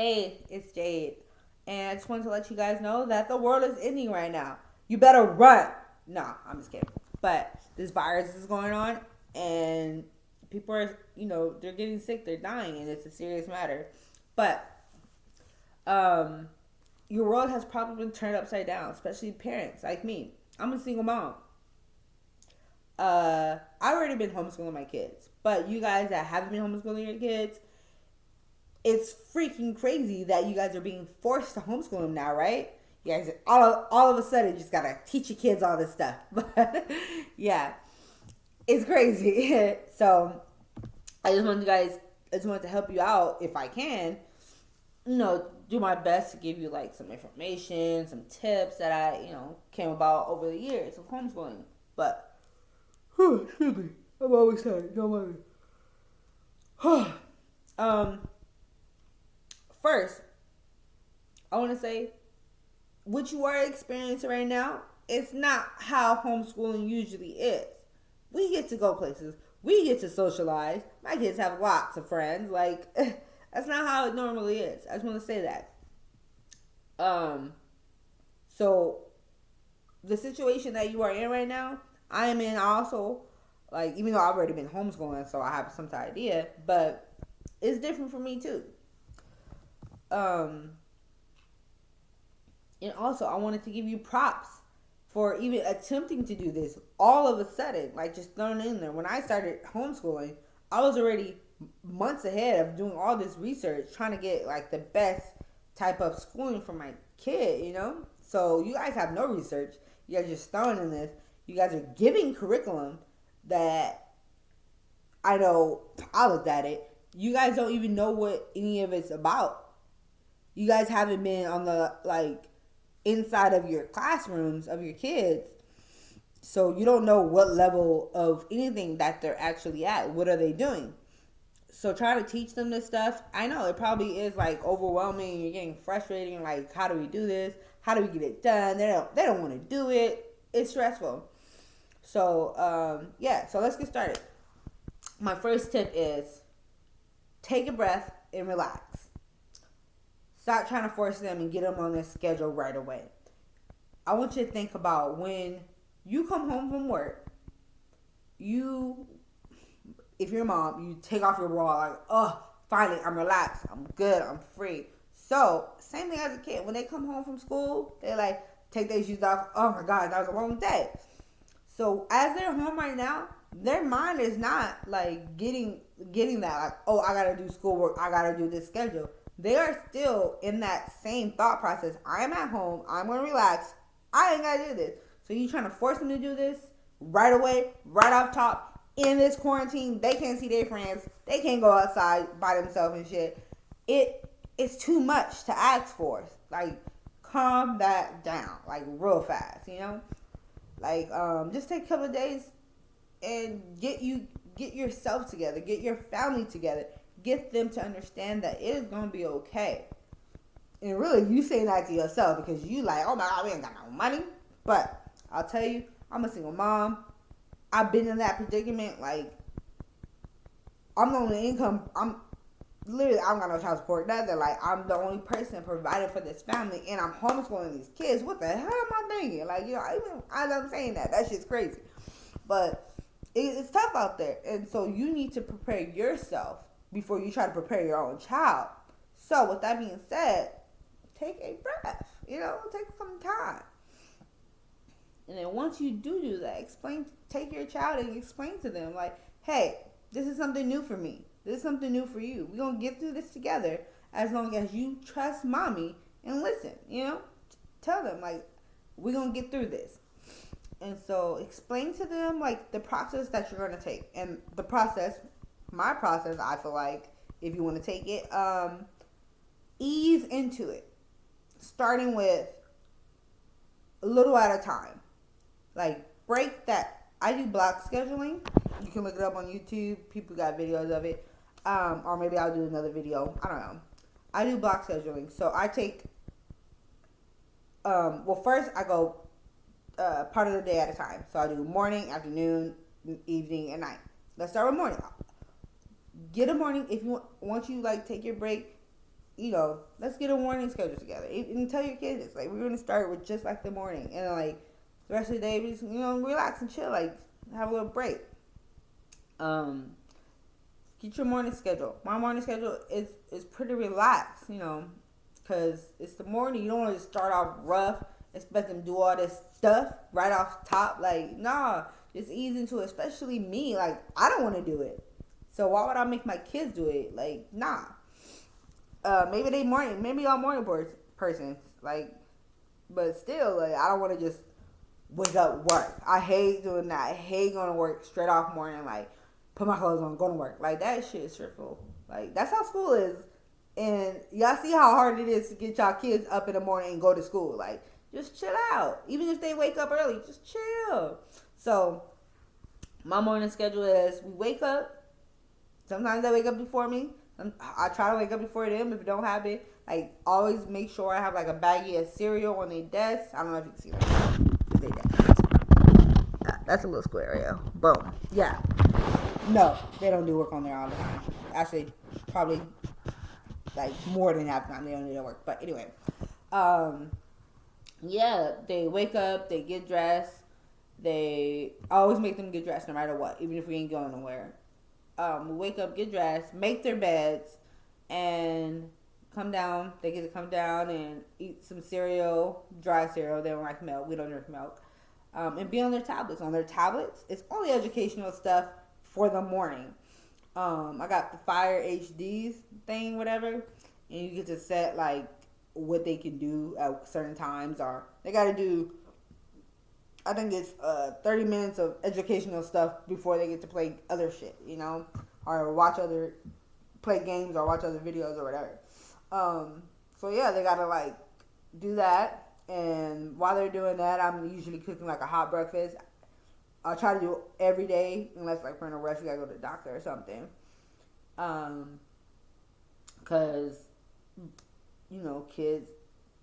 Hey, it's Jade, and I just wanted to let you guys know that the world is ending right now. You better run. Nah, I'm just kidding. But this virus is going on, and people are, they're getting sick, they're dying, and it's a serious matter. But um, your world has probably been turned upside down, especially parents like me. I'm a single mom. I've already been homeschooling my kids, but you guys that haven't been homeschooling your kids, it's freaking crazy that you guys are being forced to homeschool them now, right? You guys all of a sudden just gotta teach your kids all this stuff. But yeah, it's crazy. So I just wanted to help you out if I can. Do my best to give you like some information, some tips that I came about over the years of homeschooling. But excuse me, I'm always tired. Don't mind me. First, I want to say what you are experiencing right now, it's not how homeschooling usually is. We get to go places. We get to socialize. My kids have lots of friends. Like, that's not how it normally is. I just want to say that. So the situation that you are in right now, I am in also. Like, even though I've already been homeschooling, so I have some idea, but it's different for me too. Um, and also, I wanted to give you props for even attempting to do this all of a sudden, like just thrown in there. When I started homeschooling, I was already months ahead of doing all this research, trying to get like the best type of schooling for my kid. So you guys have no research. You guys are just throwing in this. You guys are giving curriculum that I know I looked at it. You guys don't even know what any of it's about. You guys haven't been on the inside of your classrooms of your kids. So you don't know what level of anything that they're actually at. What are they doing? So try to teach them this stuff. I know it probably is like overwhelming. You're getting frustrated. You're like, how do we do this? How do we get it done? They don't want to do it. It's stressful. So yeah. So let's get started. My first tip is take a breath and relax. Stop trying to force them and get them on this schedule right away. I want you to think about when you come home from work, if you're a mom, you take off your bra like, oh, finally, I'm relaxed, I'm good, I'm free. So, same thing as a kid. When they come home from school, they like take their shoes off. Oh my God, that was a long day. So, as they're home right now, their mind is not like getting that like, oh, I gotta do schoolwork, I gotta do this schedule. They are still in that same thought process. I am at home, I'm gonna relax, I ain't gotta do this. So you trying to force them to do this right away, right off top, in this quarantine. They can't see their friends, they can't go outside by themselves and shit. It's too much to ask for. Like, calm that down, like real fast, Like, just take a couple of days and get yourself together, get your family together, get them to understand that it is gonna be okay. And really, you saying that to yourself because you like, oh my God, we ain't got no money. But I'll tell you, I'm a single mom. I've been in that predicament. Like, I'm the only income. I don't got no child support. Nothing. Like, I'm the only person providing for this family, and I'm homeschooling these kids. What the hell am I thinking? Like, even as I'm saying that shit's crazy. But it's tough out there, and so you need to prepare yourself before you try to prepare your own child. So, with that being said, take a breath. Take some time. And then once you do that, take your child and explain to them, like, hey, this is something new for me. This is something new for you. We're going to get through this together as long as you trust mommy and listen, Tell them, like, we're going to get through this. And so explain to them, like, the process that you're going to take. And my process, I feel like, if you want to take it, ease into it. Starting with a little at a time. Like, break that. I do block scheduling. You can look it up on YouTube. People got videos of it. Or maybe I'll do another video. I don't know. I do block scheduling. So I take, first I go part of the day at a time. So I do morning, afternoon, evening, and night. Let's start with morning. Get a morning. If you once you like take your break, let's get a morning schedule together. And tell your kids this. Like, we're going to start with just like the morning. And, like, the rest of the day, we just, relax and chill. Like, have a little break. Get your morning schedule. My morning schedule is pretty relaxed, because it's the morning. You don't want to start off rough, expect them to do all this stuff right off top. Like, nah, just ease into it. Especially me. Like, I don't want to do it. So why would I make my kids do it? Like, nah. Maybe y'all morning persons. Like, but still, like, I don't want to just wake up, work. I hate doing that. I hate going to work straight off morning, like, put my clothes on, go to work. Like, that shit is stressful. Like, that's how school is. And y'all see how hard it is to get y'all kids up in the morning and go to school. Like, just chill out. Even if they wake up early, just chill. So, my morning schedule is we wake up. Sometimes they wake up before me. I try to wake up before them if I don't have it. Like, always make sure I have, like, a baggie of cereal on their desk. I don't know if you can see that. It's their desk. That's a little square area. Boom. Yeah. No, they don't do work on there all the time. Actually, probably, like, more than half the time they don't do their work. But anyway. Yeah, they wake up, they get dressed. I always make them get dressed no matter what, even if we ain't going nowhere. We wake up, get dressed, make their beds, and come down. They get to come down and eat some cereal, dry cereal. They don't like milk. We don't drink milk. And be on their tablets. On their tablets, it's only educational stuff for the morning. I got the Fire HDs thing, whatever, and you get to set, like, what they can do at certain times, or they got to do, I think it's 30 minutes of educational stuff before they get to play other shit, or play games or watch other videos or whatever. So yeah, they got to, like, do that. And while they're doing that, I'm usually cooking, like, a hot breakfast. I'll try to do it every day, unless, like, we're in a rush, we gotta go to the doctor or something. Because, kids,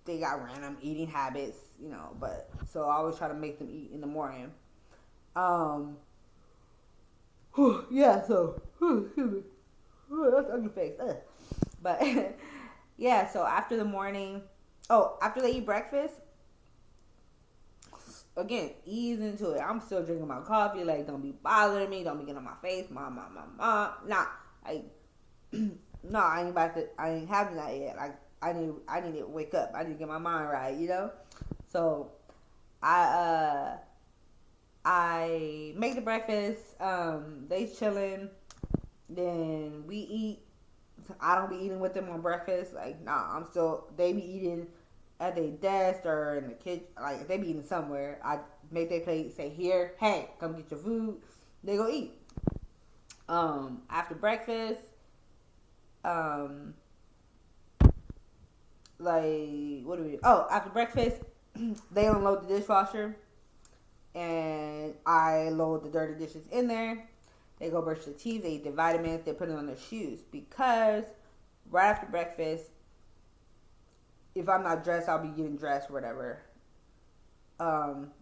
they got random eating habits, but, so I always try to make them eat in the morning. Yeah, so, excuse me. That's ugly face. Ugh. But, yeah, so after they eat breakfast, again, ease into it. I'm still drinking my coffee. Like, don't be bothering me. Don't be getting on my face. Mom. Nah. Like, no, I ain't having that yet. Like, I need to wake up. I need to get my mind right, So, I make the breakfast. They chilling. Then we eat. I don't be eating with them on breakfast. Like, nah, they be eating at their desk or in the kitchen. Like, if they be eating somewhere, I make their plate, say, here, hey, come get your food. They go eat. After breakfast, after breakfast, they unload the dishwasher, and I load the dirty dishes in there. They go brush their teeth, they eat their vitamins, they put it on their shoes, because right after breakfast, if I'm not dressed, I'll be getting dressed or whatever.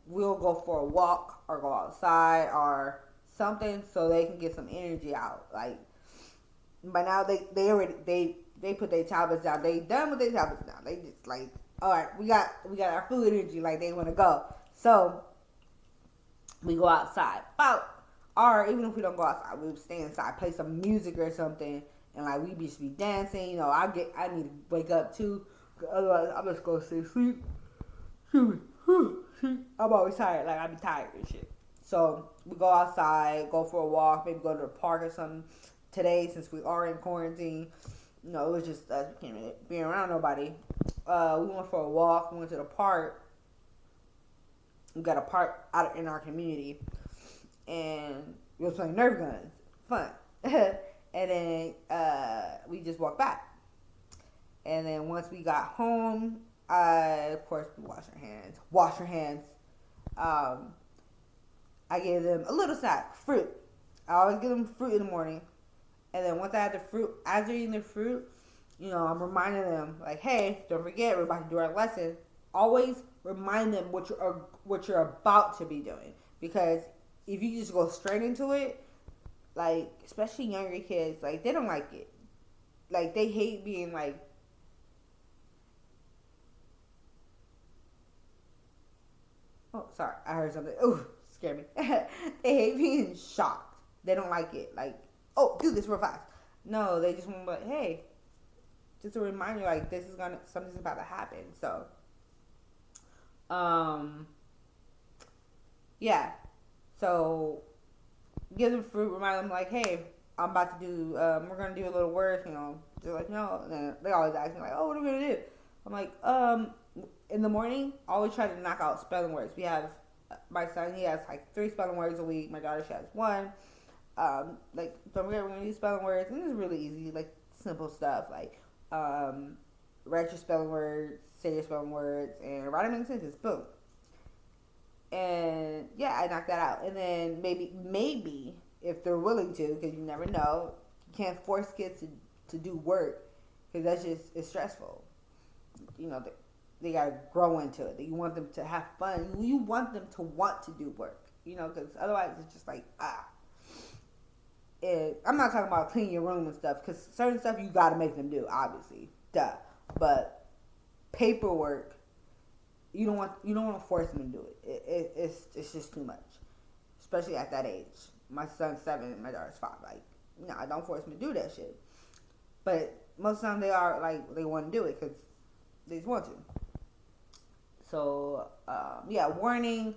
We'll go for a walk or go outside or something so they can get some energy out. Like, by now they put their tablets down. They done with their tablets down. They just like, all right, we got our food energy. Like, they want to go. So we go outside. Or even if we don't go outside, we'll stay inside, play some music or something, and like we just be dancing. I need to wake up too. Otherwise, I'm just gonna stay asleep. I'm always tired. Like, I be tired and shit. So we go outside, go for a walk, maybe go to the park or something. Today, since we are in quarantine, it was just us. We can't really be around nobody. We went for a walk. We went to the park. We got a park out in our community, and we was playing Nerf guns. Fun. And then we just walked back. And then once we got home, of course, we wash our hands. I gave them a little snack, fruit. I always give them fruit in the morning. And then once I have the fruit, as they're eating the fruit, I'm reminding them, like, hey, don't forget, we're about to do our lesson. Always remind them what you're about to be doing. Because if you just go straight into it, like, especially younger kids, like, they don't like it. Like, they hate being, like, Oh, sorry, I heard something. Ooh, scared me. They hate being shocked. They don't like it. Like, oh, do this real fast. No, they just want to be like, hey, just a reminder, like this is something's about to happen. So, yeah. So give them fruit, remind them like, hey, I'm about to do, we're gonna do a little word, They're like, no, and then they always ask me like, oh, what are we gonna do? I'm like, in the morning, I always try to knock out spelling words. We have my son, he has like 3 spelling words a week. My daughter, she has 1. Like, so we're gonna use spelling words, and it's really easy, like simple stuff, like, write your spelling words, say your spelling words, and write them in a sentence. Boom. And yeah, I knocked that out. And then maybe if they're willing to, because you never know, you can't force kids to do work, because that's just, it's stressful. They gotta grow into it. You want them to have fun. You want them to want to do work, because otherwise it's just like, I'm not talking about clean your room and stuff, because certain stuff you gotta make them do, obviously, duh. But paperwork, you don't want to force them to do it. It's just too much, especially at that age. My son's 7 and my daughter's 5. Like, no, I don't force them to do that shit. But most of the time they want to do it because they just want to. So yeah, warning.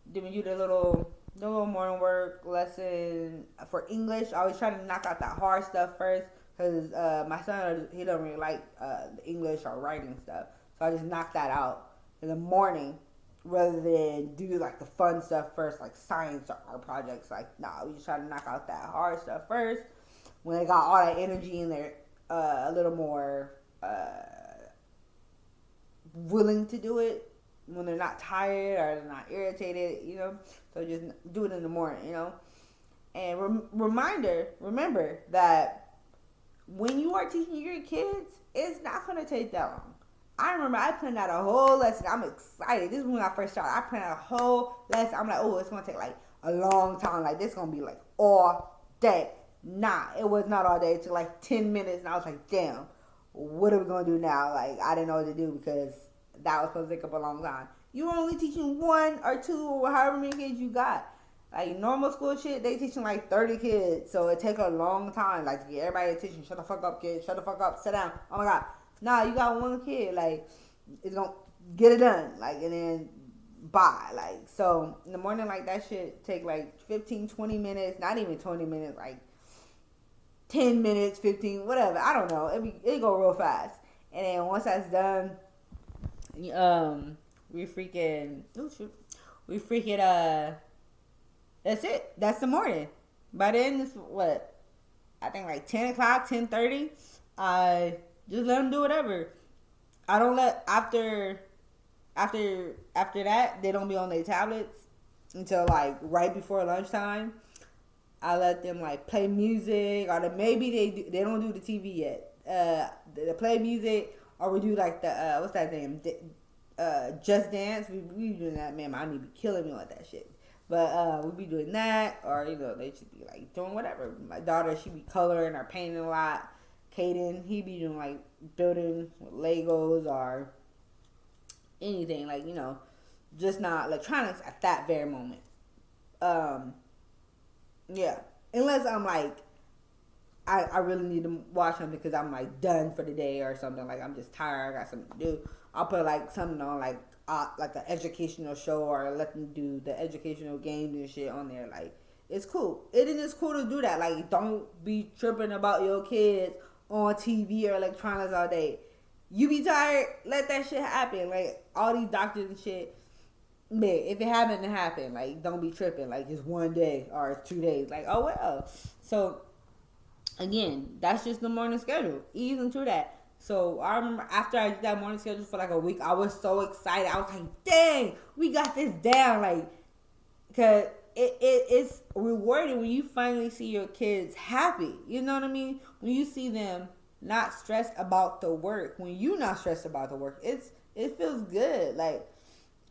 Then we do the little morning work lesson for English. I always try to knock out that hard stuff first, because my son, he don't really like the English or writing stuff. So I just knock that out in the morning, rather than do like the fun stuff first, like science or projects. Like, nah, we just try to knock out that hard stuff first. When they got all that energy in there, a little more willing to do it, when they're not tired or they're not irritated, So just do it in the morning, And remember that when you are teaching your kids, it's not going to take that long. I remember I planned out a whole lesson. I'm excited. This is when I first started. I planned out a whole lesson. I'm like, oh, it's going to take like a long time. Like, this is going to be like all day. Nah, it was not all day. It took like 10 minutes. And I was like, damn, what are we going to do now? Like, I didn't know what to do, because that was supposed to take up a long time. You were only teaching 1 or 2 or however many kids you got. Like, normal school shit, they teaching like 30 kids. So it takes a long time. Like, to get everybody attention. Shut the fuck up, kid. Shut the fuck up. Sit down. Oh my God. Nah, you got 1 kid, like, it's gonna get it done, like, and then bye, like, so, in the morning, like, that shit take, like, 15, 20 minutes, not even 20 minutes, like, 10 minutes, 15, whatever, I don't know, it go real fast, and then once that's done, that's it, that's the morning. By then, it's, I think, like, 10 o'clock, 10:30, just let them do whatever. I don't let, after that, they don't be on their tablets until like right before lunchtime. I let them like play music, or maybe they don't do the TV yet. They play music, or we do like the what's that name? Just Dance. We be doing that. Man, my knee be killing me with that shit. But we be doing that, or they should be like doing whatever. My daughter, she be coloring or painting a lot. Caden, he be doing like building with Legos or anything, like, just not electronics at that very moment. Yeah, unless I'm like, I really need to watch them because I'm like done for the day or something, like I'm just tired, I got something to do. I'll put like something on like an educational show, or let them do the educational games and shit on there. Like, it's cool. It is cool to do that. Like, don't be tripping about your kids on TV or electronics all day. You be tired, let that shit happen. Like, all these doctors and shit, man, if it happened, it happened. Like, don't be tripping. Like, it's 1 day or 2 days. Like, oh well. So, again, that's just the morning schedule. Ease into that. So, I remember after I did that morning schedule for like a week, I was so excited. I was like, dang, we got this down. Like, because it's rewarding when you finally see your kids happy. You know what I mean? When you see them not stressed about the work. When you not stressed about the work, it feels good. Like,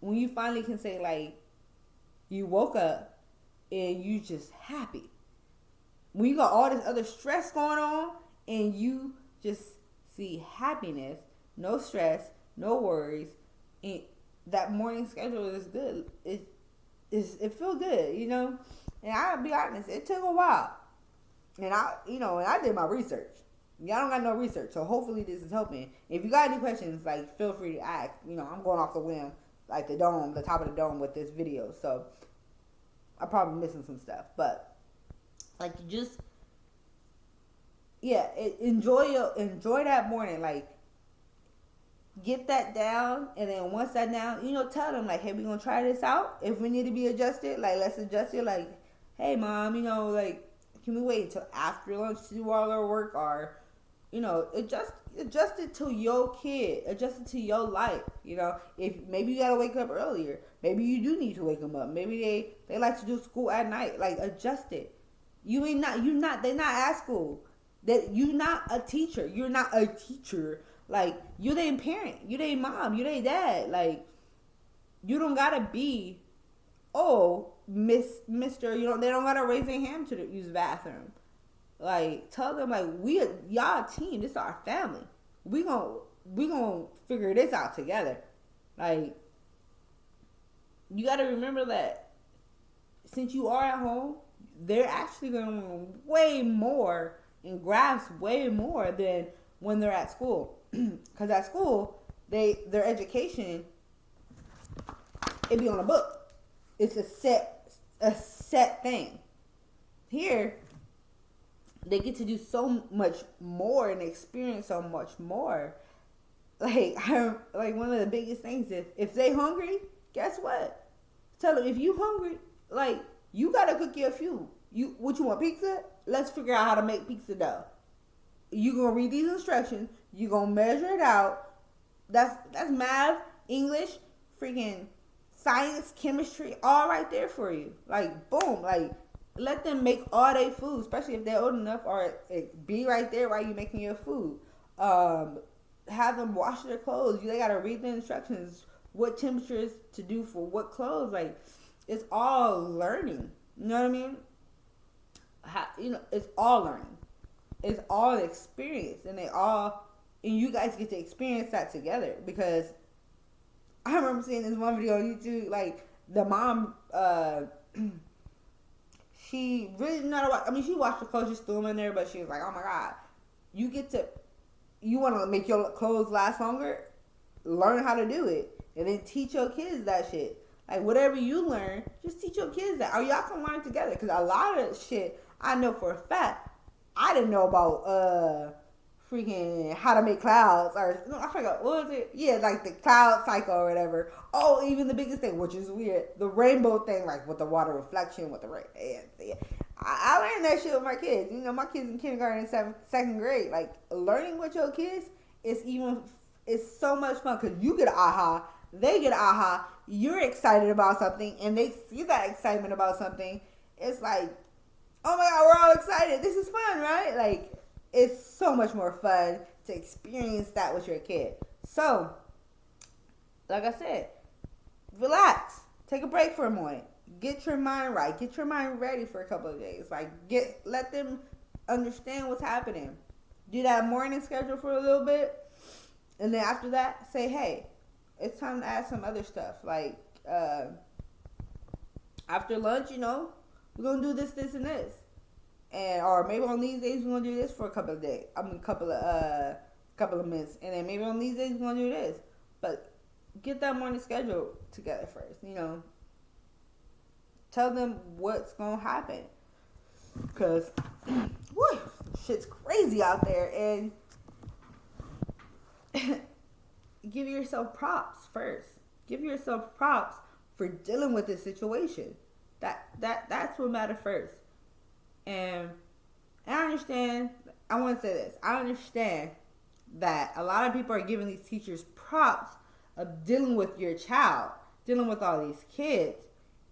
when you finally can say, like, you woke up and you just happy. When you got all this other stress going on and you just see happiness, no stress, no worries, and that morning schedule is good. It feel good, you know. And I'll be honest, it took a while, and I did my research. Y'all don't got no research, so hopefully this is helping. If you got any questions, like, feel free to ask. I'm going off the whim, like the top of the dome with this video. So I'm probably missing some stuff, but like, just enjoy that morning. Like, get that down, and then once that down, tell them like, hey, we're gonna try this out. If we need to be adjusted, like, let's adjust it. Like, hey, mom, like, can we wait until after lunch to do all our work, or adjust it to your kid, adjust it to your life. If maybe you gotta wake up earlier, maybe you do need to wake them up. Maybe they like to do school at night. Like, adjust it. They're not at school. That you not a teacher. You're not a teacher. Like, you their parent, you their mom, you their dad. Like, you don't gotta be, Mister. They don't gotta raise their hand to use the bathroom. Like, tell them, like, y'all a team. This is our family. We gonna figure this out together. Like, you gotta remember that since you are at home, they're actually gonna learn way more and grasp way more than when they're at school. Because at school, their education, it be on a book. It's a set thing. Here, they get to do so much more and experience so much more. Like, one of the biggest things is, if they hungry, guess what? Tell them, if you hungry, like, you gotta cook your food. What you want, pizza? Let's figure out how to make pizza dough. You gonna read these instructions. You gonna measure it out. That's math, English, freaking science, chemistry, all right there for you. Like, boom. Like, let them make all their food, especially if they're old enough, or be right there while you're making your food. Have them wash their clothes. They gotta read the instructions, what temperatures to do for what clothes. Like, it's all learning. You know what I mean? It's all learning. It's all experience, and you guys get to experience that together. Because I remember seeing this one video on YouTube, like, the mom, she really didn't know how to watch. I mean, she washed the clothes, just threw them in there, but she was like, oh my God, you want to make your clothes last longer? Learn how to do it, and then teach your kids that shit. Like, whatever you learn, just teach your kids that. Or y'all can learn together. Because a lot of shit, I know for a fact, I didn't know about freaking how to make clouds, or no, I forgot, what was it? Yeah, like the cloud cycle or whatever. Oh, even the biggest thing, which is weird, the rainbow thing, like with the water reflection, with the rain. Yeah. I learned that shit with my kids. My kids in kindergarten and second grade. Like, learning with your kids is so much fun, because you get aha, they get aha, you're excited about something, and they see that excitement about something. It's like, oh my God, we're all excited. This is fun, right? Like, it's so much more fun to experience that with your kid. So, like I said, relax. Take a break for a moment. Get your mind right. Get your mind ready for a couple of days. Like, let them understand what's happening. Do that morning schedule for a little bit. And then after that, say, hey, it's time to add some other stuff. Like, after lunch, we're going to do this, and this. Or maybe on these days, we're going to do this for a couple of days. Couple of minutes. And then maybe on these days, we're going to do this. But get that morning schedule together first, Tell them what's going to happen. Because, shit's crazy out there. And give yourself props first. Give yourself props for dealing with this situation. That's what matters first. And I understand, I want to say this. I understand that a lot of people are giving these teachers props of dealing with your child, dealing with all these kids.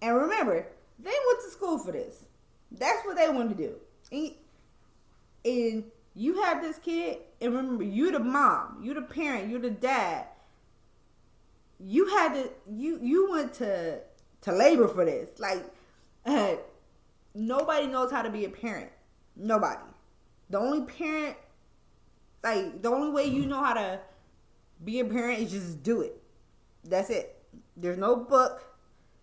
And remember, they went to school for this. That's what they wanted to do. And you had this kid, and remember, you the mom, you the parent, you the dad. You had to, you went to labor for this. Like, nobody knows how to be a parent. Nobody. The only parent, like, the only way you know how to be a parent is just do it. That's it. There's no book.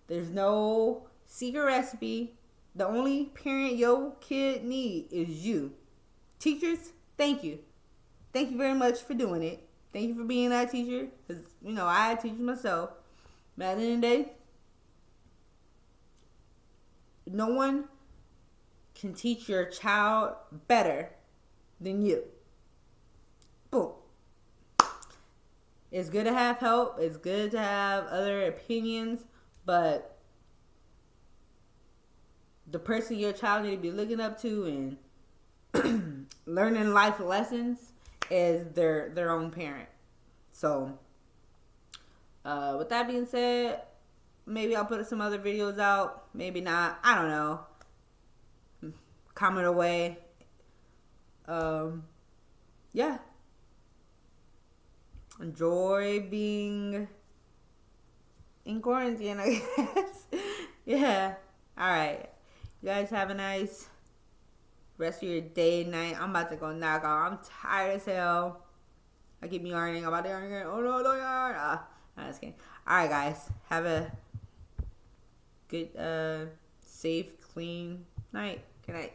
There's no secret recipe. The only parent your kid need is you. Teachers, thank you. Thank you very much for doing it. Thank you for being that teacher. Because, I had teachers myself. But at the end of the day, no one can teach your child better than you. Boom. It's good to have help. It's good to have other opinions. But the person your child need to be looking up to and learning life lessons is their own parent. So, with that being said, maybe I'll put some other videos out. Maybe not. I don't know. Comment away. Yeah. Enjoy being in quarantine, I guess. Yeah. Alright. You guys have a nice rest of your day and night. I'm about to go knock out. I'm tired as hell. I keep yarning. I'm about to yarn again. Oh no, don't yarn. I'm just kidding. Alright, guys. Have a good, safe, clean night. Good night.